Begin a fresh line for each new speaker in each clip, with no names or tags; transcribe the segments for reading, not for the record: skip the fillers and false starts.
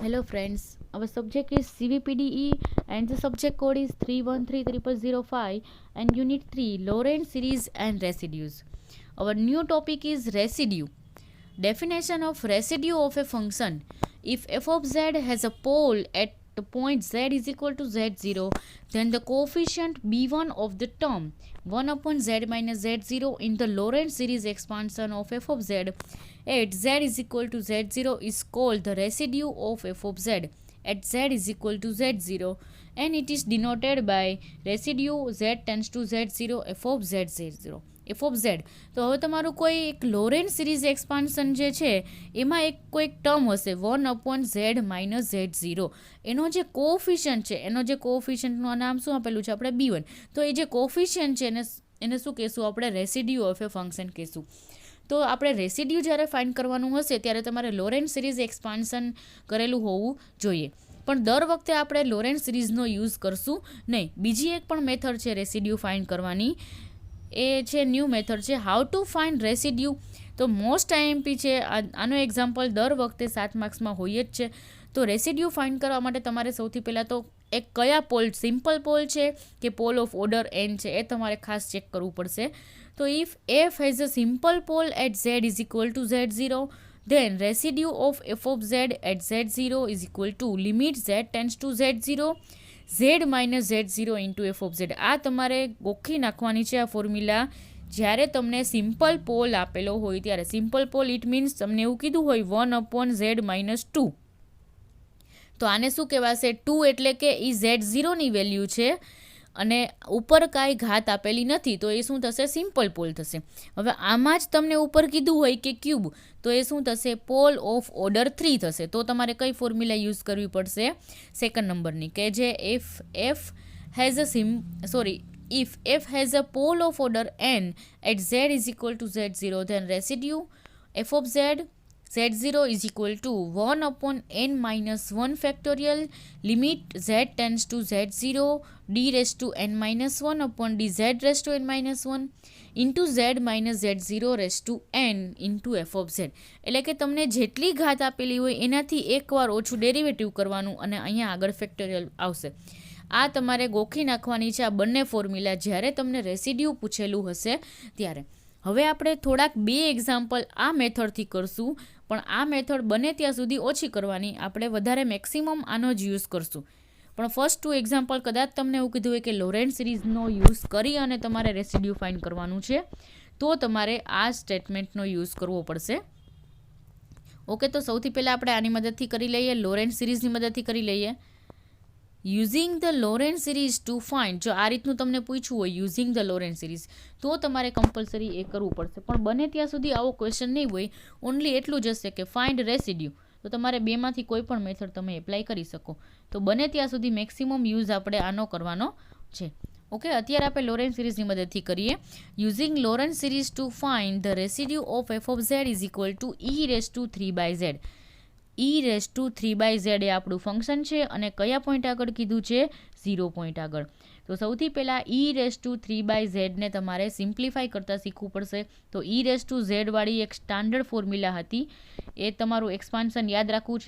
Hello friends, our subject is CVPDE and the subject code is 3130005 and unit 3 Lorentz series and residues. Our new topic is residue. Definition of residue of a function. If f of z has a pole at the point z is equal to z0, then the coefficient b1 of the term 1 upon z minus z0 in the Lorentz series expansion of f of z at z is equal to z0 is called the residue of f of z at z is equal to z0, and it is denoted by residue z tends to z0 f of z0. F of Z. તો હવે તમારું કોઈ એક Lorentz series expansion જે છે એમાં એક કોઈક ટર્મ હશે 1/z માઇનસ z0. એનો જે કોફિશિયન્ટ છે, એનો જે કોફિશિયન્ટનું નામ શું આપેલું છે આપણે b1. તો એ જે કોફિશિયન્ટ છે એને શું કહેશું આપણે રેસિડ્યુ ઓફ એ ફંક્શન કહેશું. તો આપણે રેસિડ્યુ જ્યારે ફાઇન્ડ કરવાનું હશે ત્યારે તમારે લોરેન્ટ્ઝ સિરીઝ એક્સપાન્શન કરેલું હોવું જોઈએ. પણ દર વખતે આપણે લોરેન્ટ્ઝ સિરીઝનો યુઝ કરશું નહીં. બીજી એક પણ મેથડ છે રેસિડ્યુ ફાઇન્ડ કરવાની, એ છે ન્યૂ મેથડ છે હાઉ ટુ ફાઇન્ડ રેસિડ્યુ. તો મોસ્ટ આઈએમપી છે, આનો એક્ઝામ્પલ દર વખતે 7 માર્ક્સમાં હોય જ છે. તો રેસિડ્યુ ફાઇન્ડ કરવા માટે તમારે સૌથી પહેલાં તો એક કયા પોલ, સિમ્પલ પોલ છે કે પોલ ઓફ ઓર્ડર n છે, એ તમારે ખાસ ચેક કરવું પડશે. તો if f has a simple pole at z is equal to z0, then residue of f of z at z0 is equal to limit z tends to z0 z minus z0 into F of Z. આ તમારે ગોખી નાખવાની છે આ formula જ્યારે તમને simple pole આપેલો હોય ત્યારે. સિમ્પલ પોલ ઇટ મીન્સ તમને એવું કીધું હોય 1/z માઇનસ 2. તો આને શું કહેવાશે? 2 એટલે કે એ z0ની વેલ્યુ છે અને ઉપર કાંઈ ઘાત આપેલી નથી, તો એ શું થશે? સિમ્પલ પોલ થશે. હવે આમાં જ તમને ઉપર કીધું હોય કે ક્યુબ, તો એ શું થશે? પોલ ઓફ ઓર્ડર 3 થશે. તો તમારે કઈ ફોર્મ્યુલા યુઝ કરવી પડશે? સેકન્ડ નંબરની, કે જે if f has a pole of order n at z is equal to z0, then residue f of z0 is equal to 1/n minus 1 factorial limit z tends to z0 d raised to n minus 1 upon dz raised to n minus 1 into z minus z0 raised to n into f of z. એટલે કે તમને જેટલી ઘાત આપેલી હોય એનાથી એકવાર ઓછું ડેરિવેટિવ કરવાનું અને અહીંયા આગળ ફેક્ટોરિયલ આવશે. આ તમારે ગોખી નાખવાની છે આ બંને ફોર્મ્યુલા જ્યારે તમને રેસિડ્યુ પૂછેલું હશે ત્યારે. હવે આપણે થોડાક 2 એક્ઝામ્પલ આ મેથડથી કરશું, પણ આ મેથડ બને ત્યાં સુધી ઓછી કરવાની, આપણે વધારે મેક્સિમમ આનો જ યુઝ કરશું. પણ ફર્સ્ટ 2 એક્ઝામ્પલ કદાચ તમને એવું કીધું હોય કે લોરેન્ટ્ઝ સિરીઝનો યુઝ કરી અને તમારે રેસિડ્યુ ફાઇન્ડ કરવાનું છે, તો તમારે આ સ્ટેટમેન્ટનો યુઝ કરવો પડશે. ઓકે, તો સૌથી પહેલાં આપણે આની મદદથી કરી લઈએ, લોરેન્ટ્ઝ સિરીઝની મદદથી કરી લઈએ. Using the Lorentz series to find. જો આ રીતનું તમને પૂછવું હોય યુઝિંગ ધ લોરેન્ટ્ઝ સિરીઝ, તો તમારે કમ્પલસરી એ કરવું પડશે. પણ બને ત્યાં સુધી આવો ક્વેશ્ચન નહીં હોય, ઓનલી એટલું જ હશે કે ફાઇન્ડ રેસિડ્યુ. તો તમારે બેમાંથી કોઈ પણ મેથડ તમે એપ્લાય કરી શકો. તો બને ત્યાં સુધી મેક્સિમમ યુઝ આપણે આનો કરવાનો છે. ઓકે, અત્યારે આપણે લોરેન્ટ્ઝ સિરીઝની મદદથી કરીએ. Using Lorentz series to find the residue of F of Z is equal two e⁻3/z. e⁻3/z એ આપણું ફંક્શન છે અને કયા પોઈન્ટ આગળ કીધું છે? 0 પોઈન્ટ આગળ. તો સૌથી પહેલાં e⁻3/z ને તમારે સિમ્પ્લિફાય કરતાં શીખવું પડશે. તો e⁻z વાળી એક સ્ટાન્ડર્ડ ફોર્મ્યુલા હતી, એ તમારું એક્સપાન્શન યાદ રાખવું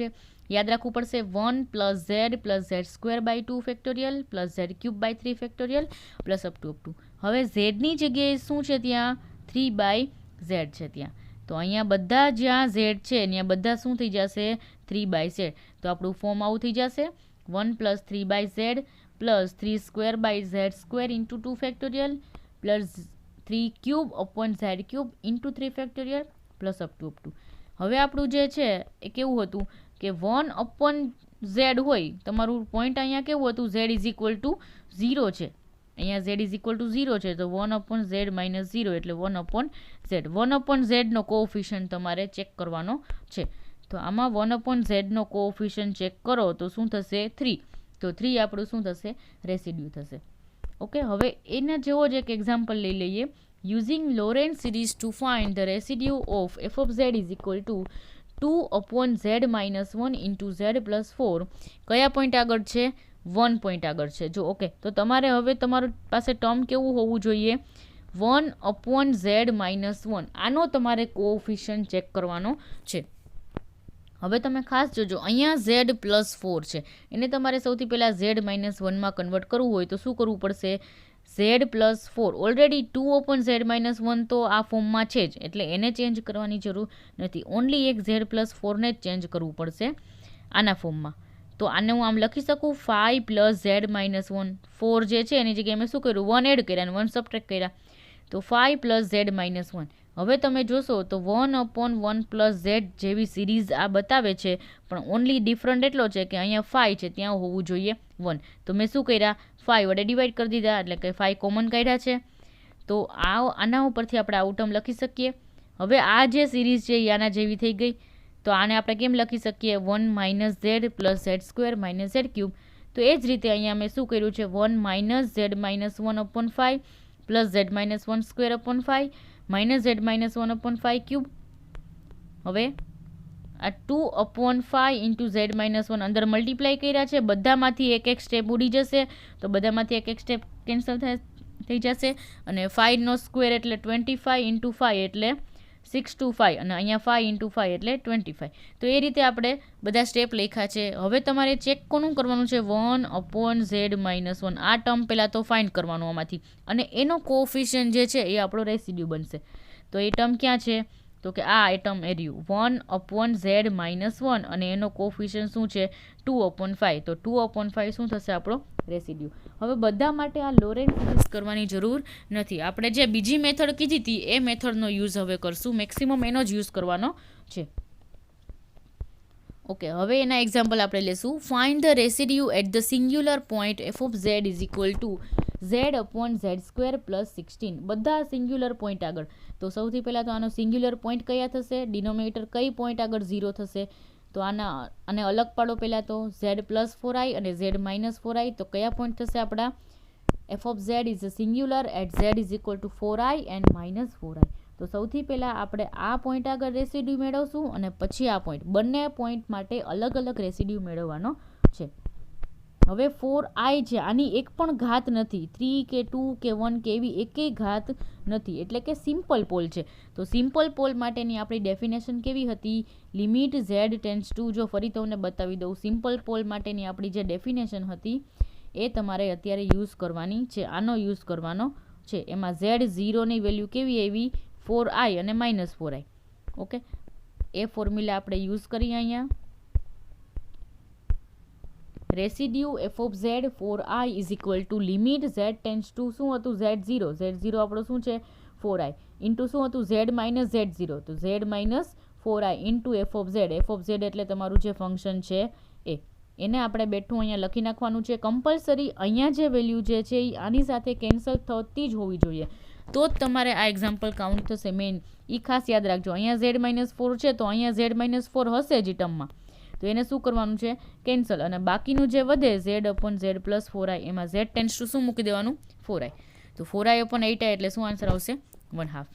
પડશે. 1 + z + z² 2 factorial plus z³ 3 factorial plus up to. હવે ઝેડની જગ્યાએ શું છે? ત્યાં 3/z છે ત્યાં. તો અહીંયા બધા જ્યાં z છે ત્યાં બધા શું થઈ જશે? 3/z. તો આપણું ફોર્મ આવું થઈ જશે 1 + 3/z plus 3² into 2 factorial plus 3³ into 3 factorial plus up to. હવે આપણું જે છે એ કેવું હતું કે 1/z હોય, તમારું પોઈન્ટ અહીંયા કેવું હતું? z ઇઝ ઇક્વલ ટુ 0 છે. અહીંયા z ઇઝ ઇક્વલ ટુ 0 છે, તો 1/z માઇનસ 0 એટલે 1/z. 1/z નો કોએફિશિયન્ટ તમારે ચેક કરવાનો છે. તો આમાં 1/z નો કોએફિશિયન્ટ ચેક કરો તો શું થશે? 3. તો 3 આપણું શું થશે? રેસિડ્યુ થશે. ઓકે, હવે એના જેવો જ એક એક્ઝામ્પલ લઈ લઈએ. Using Lorentz series to find the residue of F of Z is equal two 2/z minus 1 into z plus 4. કયા પોઈન્ટ આગળ છે? 1 પોઈન્ટ આગળ છે. જો ઓકે, તો તમારે હવે તમારું પાસે ટર્મ કેવું હોવું જોઈએ? 1/z minus 1. આનો તમારે કોએફિશિયન્ટ ચેક કરવાનો છે. હવે તમે ખાસ જોજો, અહીંયા ઝેડ પ્લસ 4 છે, એને તમારે સૌથી પહેલાં ઝેડ -1માં કન્વર્ટ કરવું હોય તો શું કરવું પડશે? ઝેડ પ્લસ 4 ઓલરેડી 2/z-1 તો આ ફોર્મમાં છે જ, એટલે એને ચેન્જ કરવાની જરૂર નથી. ઓનલી એક ઝેડ પ્લસ 4ને જ ચેન્જ કરવું પડશે આના ફોર્મમાં. તો આને હું આમ લખી શકું 5 + z-1. 4 જે છે એની જગ્યાએ મેં શું કર્યું? 1 એડ કર્યા અને 1 સબટ્રેક્ટ કર્યા, તો 5 + z-1. હવે તમે જોશો તો 1/1 + z જેવી સિરીઝ આ બતાવે છે, પણ ઓનલી ડિફરન્ટ એટલો છે કે અહીંયા 5 છે, ત્યાં હોવું જોઈએ 1. તો મેં શું કર્યા? 5 વડે ડિવાઈડ કરી દીધા, એટલે કે 5 કોમન કાઢ્યા છે. તો આના ઉપરથી આપણે આવું ટર્મ લખી શકીએ. હવે આ જે સિરીઝ છે એ આના જેવી થઈ ગઈ, તો આને આપણે કેમ લખી શકીએ? 1 - z + z² - z³. તો એ જ રીતે અહીંયા મેં શું કર્યું છે? 1 - z-1/5 + z-1² - z-1/5³. હવે આ 2/5 × z-1 અંદર મલ્ટીપ્લાય કર્યા છે, બધામાંથી એક એક સ્ટેપ ઉડી જશે, તો બધામાંથી એક એક સ્ટેપ કેન્સલ થઈ જશે, અને 5² એટલે 25 × 5 એટલે 625, અને અહીંયા 5 × 5 એટલે 25. તો એ રીતે આપણે બધા સ્ટેપ લખ્યા છે. હવે તમારે ચેક કોનું કરવાનું છે? 1/z-1. આ ટર્મ પહેલાં તો ફાઇન્ડ કરવાનું આમાંથી, અને એનો કોએફિશિયન્ટ જે છે એ આપણો રેસિડ્યુ બનશે. તો એ ટર્મ ક્યાં છે? તો કે આ આઇટમ એ રહ્યું 1/z-1, અને એનો કોએફિશિયન્ટ શું છે? 2/5. તો 2/5 શું થશે? આપણો રેસિડ્યુ. હવે બધા માટે આ લોરેન્ટ્ઝ સિરીઝ કરવાની જરૂર નથી. આપણે જે બીજી મેથડ કીધી હતી એ મેથડનો યુઝ હવે કરશું. મેક્સિમમ એનો જ યુઝ કરવાનો છે. ઓકે, હવે એના એક્ઝામ્પલ આપણે લેશું. Find the residue at the singular point f of z = z/z² + 16. બધા સિંગ્યુલર પોઈન્ટ આગળ. તો સૌથી પહેલાં તો આનો સિંગ્યુલર પોઈન્ટ કયા થશે? ડિનોમિનેટર કઈ પોઈન્ટ આગળ 0 થશે? તો આને અલગ પાડો પહેલાં તો z + 4i અને z - 4i. તો કયા પોઈન્ટ થશે આપણા? f of z is a singular at z = 4i and -4i. તો સૌથી પહેલાં આપણે આ પોઈન્ટ આગળ રેસિડ્યુ મેળવશું, અને પછી આ પોઈન્ટ, બંને પોઈન્ટ માટે અલગ અલગ રેસિડ્યુ મેળવવાનો છે. હવે 4i છે, આની એક પણ ઘાત નથી, 3 કે 2 કે 1 કે એવી એકેય ઘાત નથી, એટલે કે સિમ્પલ પોલ છે. તો સિમ્પલ પોલ માટેની આપણી ડેફિનેશન કેવી હતી? લિમિટ z → જો ફરી તમને બતાવી દઉં, સિમ્પલ પોલ માટેની આપણી જે ડેફિનેશન હતી એ તમારે અત્યારે યુઝ કરવાની છે, આનો યુઝ કરવાનો છે. એમાં z0ની વેલ્યુ કેવી આવી? 4i અને -4i. ઓકે, એ ફોર્મ્યુલા આપણે યુઝ કરીએ અહીંયા. Residue f of z 4i = limit z → શું હતું? z0. z0 આપણો શું છે? 4i. ઇન્ટુ શું હતું? z - z0. તો z - 4i into f of z. f of z એટલે તમારું જે ફંક્શન છે એ. એને આપણે બેઠું અહીંયા લખી નાખવાનું છે. કમ્પલસરી અહીંયા જે વેલ્યુ જે છે એ આની સાથે કેન્સલ થતી જ હોવી જોઈએ, તો જ તમારે આ એક્ઝામ્પલ કાઉન્ટ થશે. મેઇન એ ખાસ યાદ રાખજો. અહીંયા z - 4 છે, તો અહીંયા z - 4 હશે જ ટર્મમાં, તો એને શું કરવાનું છે? કેન્સલ. અને બાકીનું જે વધે z/z + 4i, એમાં z → શું મૂકી દેવાનું? 4i. તો 4i/8i એટલે શું આન્સર આવશે? 1/2.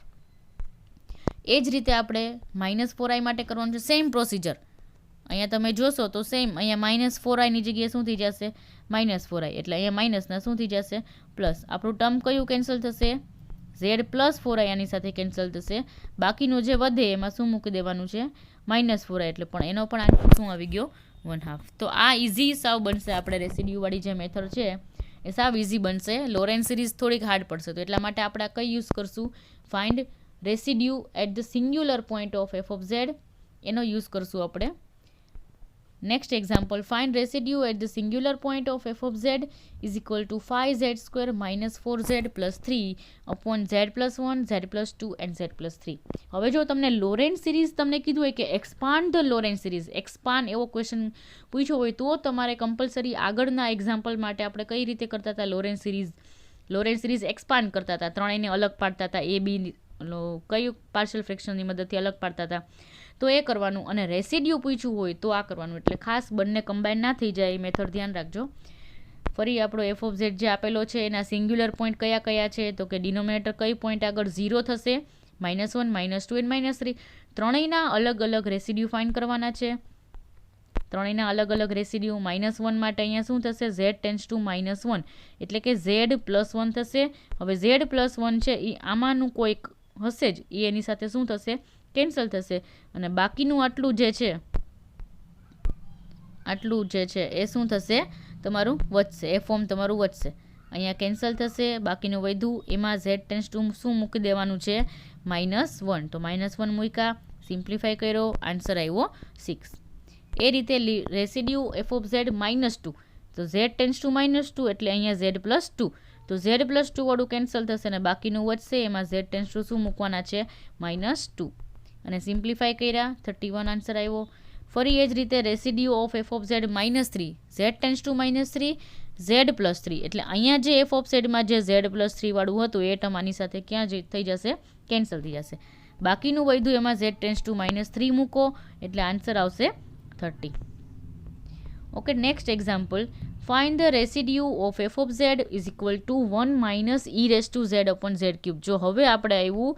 એ જ રીતે આપણે -4i માટે કરવાનું છે. સેમ પ્રોસિજર અહીંયા તમે જોશો તો સેમ. અહીંયા -4i ની જગ્યાએ શું થઈ જશે? -4i. એટલે અહીંયા માઇનસના શું થઈ જશે? પ્લસ. આપણું ટર્મ કયું કેન્સલ થશે? z + 4i આની સાથે કેન્સલ થશે. બાકીનું જે વધે એમાં શું મૂકી દેવાનું છે? -4i. એટલે પણ એનો પણ આન્સર શું આવી ગયો? 1/2. તો આ ઇઝી સાવ બનશે. આપણે રેસિડ્યુવાળી જે મેથડ છે એ સાવ ઇઝી બનશે. લોરેન્ટ્ઝ સિરીઝ થોડીક હાર્ડ પડશે, તો એટલા માટે આપણે આ કઈ યુઝ કરશું? Find residue at the singular point of f of z, એનો યુઝ કરશું આપણે. Next example. Find residue at the singular point of f of z = 5z² - 4z + 3/z + 1, z + 2 and z + 3. હવે જો તમને લોરેન્ટ્ઝ સિરીઝ તમને કીધું હોય કે expand the Lorentz series, expand એવો ક્વેશ્ચન પૂછ્યો હોય, તો તમારે કમ્પલસરી આગળના એક્ઝામ્પલ માટે આપણે કઈ રીતે કરતા હતા? લોરેન્ટ્ઝ સિરીઝ એક્સપાન્ડ કરતા હતા, ત્રણેયને અલગ પાડતા હતા, a b કયું પાર્શિયલ ફ્રેક્શનની મદદથી અલગ પાડતા હતા, તો એ કરવાનું. અને રેસિડ્યુ પૂછ્યું હોય તો આ કરવાનું. એટલે ખાસ બંને કમ્બાઈન ના થઈ જાય એ મેથડ ધ્યાન રાખજો. ફરી આપણો f of z જે આપેલો છે એના સિંગ્યુલર પોઈન્ટ કયા કયા છે? તો કે ડિનોમિનેટર કઈ પોઈન્ટ આગળ 0 થશે? -1, -2 અને -3. ત્રણેયના અલગ અલગ રેસિડ્યુ ફાઇન્ડ કરવાના છે. ત્રણેયના અલગ અલગ રેસિડ્યુ. -1 માટે અહીંયા શું થશે? z → -1, એટલે કે z + 1 થશે. હવે z + 1 છે એ આમાંનું કોઈક હશે જ, એ એની સાથે શું થશે? કેન્સલ થશે. અને બાકીનું આટલું જે છે આટલું જે છે એ શું થશે તમારું વધશે, એ ફોર્મ તમારું વધશે. અહીંયા કેન્સલ થશે, બાકીનું વધ્યું એમાં z ટેન્સ ટુ શું મૂકી દેવાનું છે -1. તો -1 મૂક્યા, સિમ્પ્લિફાય કર્યો, આન્સર આવ્યો 6. એ રીતે રેસિડ્યુ f ઓફ z -2, તો z ટેન્સ ટુ -2 એટલે અહીંયા z પ્લસ 2, તો z પ્લસ 2 વાળું કેન્સલ થશે અને બાકીનું વધશે, એમાં z ટેન્સ ટુ શું મૂકવાના છે -2 અને સિમ્પ્લિફાય કર્યા, 31 આન્સર આવ્યો. ફરી એ જ રીતે residue of f of z -3, z tense two -3, z plus 3 એટલે અહીંયા જે f ઓફ zમાં જે z પ્લસ 3 વાળું હતું એ ટર્મ આની સાથે ક્યાં થઈ જશે, કેન્સલ થઈ જશે. બાકીનું વધ્યું એમાં z ટેન્સ ટુ -3 મૂકો એટલે આન્સર આવશે 30. Okay, next example. Find the residue of f of z is equal to 1 minus e raise to z upon z cube. જો હવે આપણે આવ્યું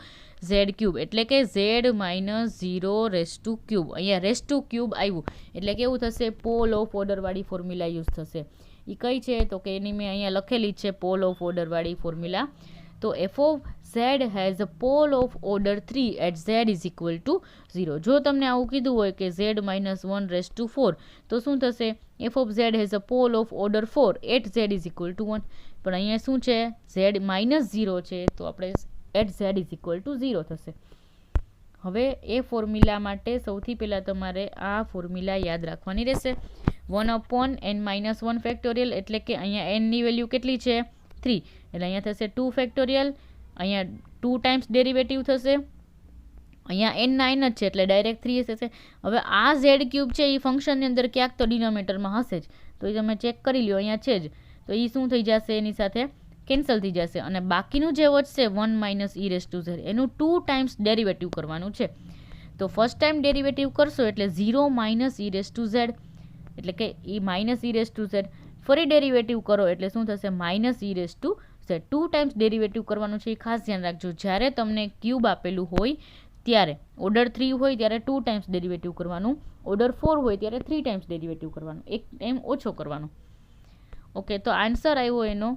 z ક્યુબ એટલે કે z minus 0 raise to cube, અહીંયા રેસ ટુ ક્યુબ આવ્યું એટલે કેવું થશે, પોલ ઓફ ઓર્ડરવાળી ફોર્મ્યુલા યુઝ થશે. એ કઈ છે તો કે એની મેં અહીંયા લખેલી છે પોલ ઓફ ઓર્ડરવાળી ફોર્મ્યુલા. તો f of z has a pole of order 3 at z is equal to 0. જો તમને આવું કીધું હોય કે z માઇનસ 1 રેસ ટુ 4 તો શું થશે, f of z has a pole of order 4 at z is equal to 1. પણ અહીંયા શું છે, z માઇનસ 0 છે તો આપણે at z is equal to 0 થશે. હવે એ ફોર્મ્યુલા માટે સૌથી પહેલાં તમારે આ ફોર્મ્યુલા યાદ રાખવાની રહેશે. 1 અપોન n માઇનસ 1 ફેક્ટોરિયલ એટલે કે અહીંયા n ની વેલ્યુ કેટલી છે 3 એટલે અહીંયા થશે 2 ફેક્ટોરિયલ, અહીંયા 2 ટાઈમ્સ ડેરિવેટિવ થશે, અહીંયા n ના n જ છે એટલે ડાયરેક્ટ 3 થશે. હવે આ z ક્યુબ છે એ ફંક્શનની અંદર ક્યાંક તો ડિનોમિનેટરમાં હશે જ, તો એ તમે ચેક કરી લ્યો, અહીંયા છે જ, તો એ શું થઈ જશે, એની સાથે કેન્સલ થઈ જશે અને બાકીનું જે વધશે 1 minus e raise to z એનું 2 ટાઈમ્સ ડેરિવેટિવ કરવાનું છે. તો ફર્સ્ટ ટાઈમ ડેરિવેટિવ કરશો એટલે 0 minus e raise to z એટલે કે એ minus e raise to z, ફરી ડેરિવેટિવ કરો એટલે શું થશે minus e raise to z. 2 times derivative કરવાનું છે, એ ખાસ ધ્યાન રાખજો. જ્યારે તમને ક્યુબ આપેલું હોય ત્યારે, ઓર્ડર 3 હોય ત્યારે 2 ટાઈમ્સ ડેરિવેટિવ કરવાનું, ઓર્ડર 4 હોય ત્યારે 3 ટાઈમ્સ ડેરિવેટિવ કરવાનું, એક ટાઈમ ઓછો કરવાનો. ઓકે, તો આન્સર આવ્યો એનો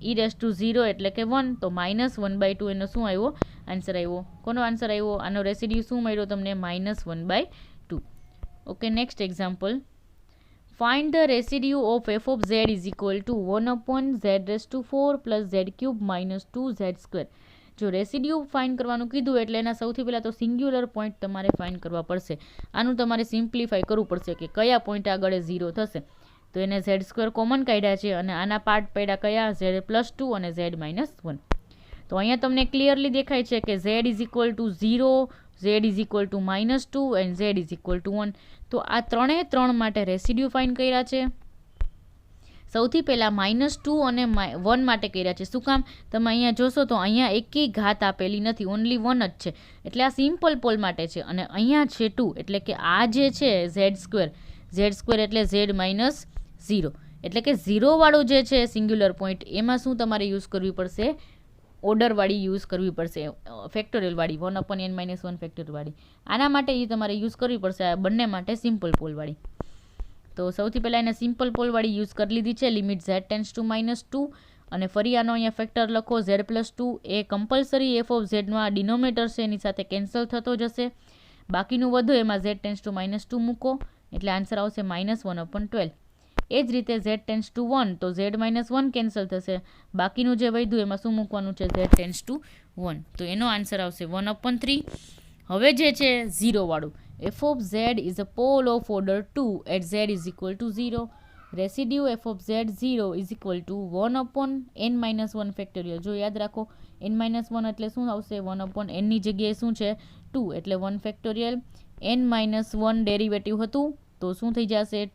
e રેસ ટુ 0 એટલે કે 1, તો -1/2 એનો શું આવ્યો આન્સર આવ્યો. કોનો આન્સર આવ્યો, આનો રેસિડ્યુ શું મળ્યો તમને -1/2. Okay, next example. Find the residue of f of z is equal to 1 upon z raise to 4 plus z cube minus 2z². જો રેસિડ્યુ ફાઇન્ડ કરવાનું કીધું એટલે એના સૌથી પહેલાં તો સિંગ્યુલર પોઈન્ટ તમારે ફાઇન્ડ કરવા પડશે. આનું તમારે સિમ્પ્લિફાય કરવું પડશે કે કયા પોઈન્ટ આગળ 0 થશે. તો એને z² કોમન કાઢ્યા છે અને આના પાર્ટ પડ્યા કયા, z પ્લસ 2 અને z માઇનસ 1. તો અહીંયા તમને ક્લિયરલી દેખાય છે કે z is equal to 0, z is equal two -2 and z is equal to 1. તો આ ત્રણ માટે રેસિડ્યુ ફાઇન્ડ કર્યા છે. સૌથી પહેલાં -2 અને 1 માટે કર્યા છે. શું કામ, તમે અહીંયા જોશો તો અહીંયા એકી ઘાત આપેલી નથી, ઓનલી 1 જ છે એટલે આ સિમ્પલ પોલ માટે છે. અને અહીંયા છે 2 એટલે કે આ જે છે z² એટલે z માઇનસ 0 એટલે કે 0 વાળું જે છે સિંગ્યુલર પોઈન્ટ, એમાં શું તમારે યુઝ કરવી પડશે, ઓર્ડરવાળી યુઝ કરવી પડશે, ફેક્ટોરિયલવાળી, 1 અપોન n માઇનસ 1 ફેક્ટોરિયલવાળી. આના માટે એ તમારે યુઝ કરવી પડશે, આ બંને માટે સિમ્પલ પોલવાળી. તો સૌથી પહેલાં એને સિમ્પલ પોલવાળી યુઝ કરી લીધી છે, લિમિટ z ટેન્સ ટુ -2 અને ફરી આનો અહીંયા ફેક્ટર લખો z પ્લસ 2, એ કમ્પલસરી f ઓફ zનો આ ડિનોમિનેટર છે એની સાથે કેન્સલ થતો જશે. બાકીનું વધુ એમાં z ટેન્સ ટુ -2 મૂકો એટલે આન્સર આવશે -1/12. એ જ રીતે z ટેન્સ ટુ 1 તો z -1 કેન્સલ થશે, બાકીનું જે વધ્યું એમાં શું મૂકવાનું છે z ટેન્સ ટુ 1, તો એનો આન્સર આવશે 1/3. હવે જે છે 0 વાળું, f of z is a pole of order 2 at z is equal to 0. Residue f of z 0 is equal to 1 upon n minus 1 factorial. જો યાદ રાખો n માઇનસ 1 એટલે શું આવશે, 1 અપોન nની જગ્યાએ શું છે 2 એટલે 1 ફેક્ટોરિયલ. n માઇનસ 1 ડેરિવેટિવ હતું તો શું થઈ જશે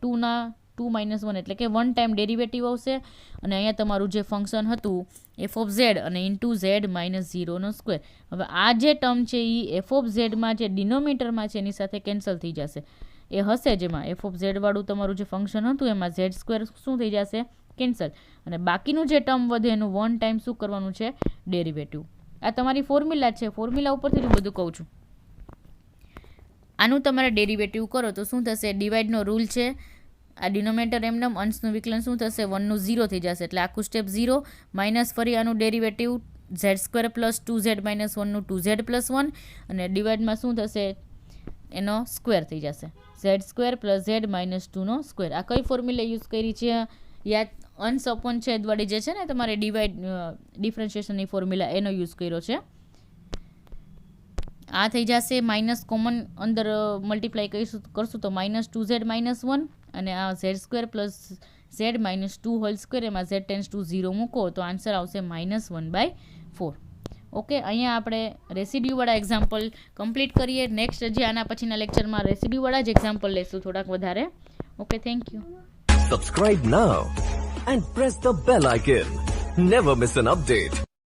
2 માઇનસ 1 એટલે કે 1 ટાઈમ ડેરિવેટિવ આવશે અને અહીંયા તમારું જે ફંક્શન હતું f ઓફ z અને ઇન્ટુ z માઇનસ 0². હવે આ જે ટર્મ છે એ f ઓફ zમાં જે ડિનોમિનેટરમાં છે એની સાથે કેન્સલ થઈ જશે, એ હશે જેમાં f ઓફ z વાળું તમારું જે ફંક્શન હતું એમાં z² શું થઈ જશે કેન્સલ, અને બાકીનું જે ટર્મ વધે એનું 1 ટાઈમ શું કરવાનું છે ડેરિવેટિવ. આ તમારી ફોર્મ્યુલા છે, ફોર્મ્યુલા ઉપરથી જ બધું કહું છું. આનું તમારે ડેરિવેટિવ કરો તો શું થશે, ડિવાઈડનો રૂલ છે, આ ડિનોમિનેટર એમનેમ, અંશનું વિકલન શું થશે 1 નું 0 થઈ જશે એટલે આખું સ્ટેપ 0 માઇનસ ફરી આનું derivative z² plus 2z minus 1 નું 2z પ્લસ 1 અને ડિવાઈડમાં શું થશે એનો સ્ક્વેર થઈ જશે, z square plus z minus 2નો સ્ક્વેર. આ કઈ ફોર્મ્યુલા યુઝ કરી છે? યા અંશ અપોન છેદ વડે જે છે ને તમારે ડિફરન્શિએશનની ફોર્મ્યુલા એનો યુઝ કર્યો છે. આ થઈ જશે માઇનસ કોમન અંદર મલ્ટીપ્લાય કરશું તો માઇનસ 2z માઇનસ 1 અને આ Z square plus z minus 2 whole square, એમાં ઝેડ ટેન્સ ટુ 0 મૂકો તો આન્સર આવશે -1/4. ઓકે, અહીંયા આપણે રેસિડ્યુવાળા એક્ઝામ્પલ કમ્પ્લીટ કરીએ. નેક્સ્ટ જે આના પછીના લેક્ચરમાં રેસિડ્યુવાળા જ એક્ઝામ્પલ લેશું થોડાક વધારે. Okay, thank you.
Subscribe now and press the bell icon. Never miss an update.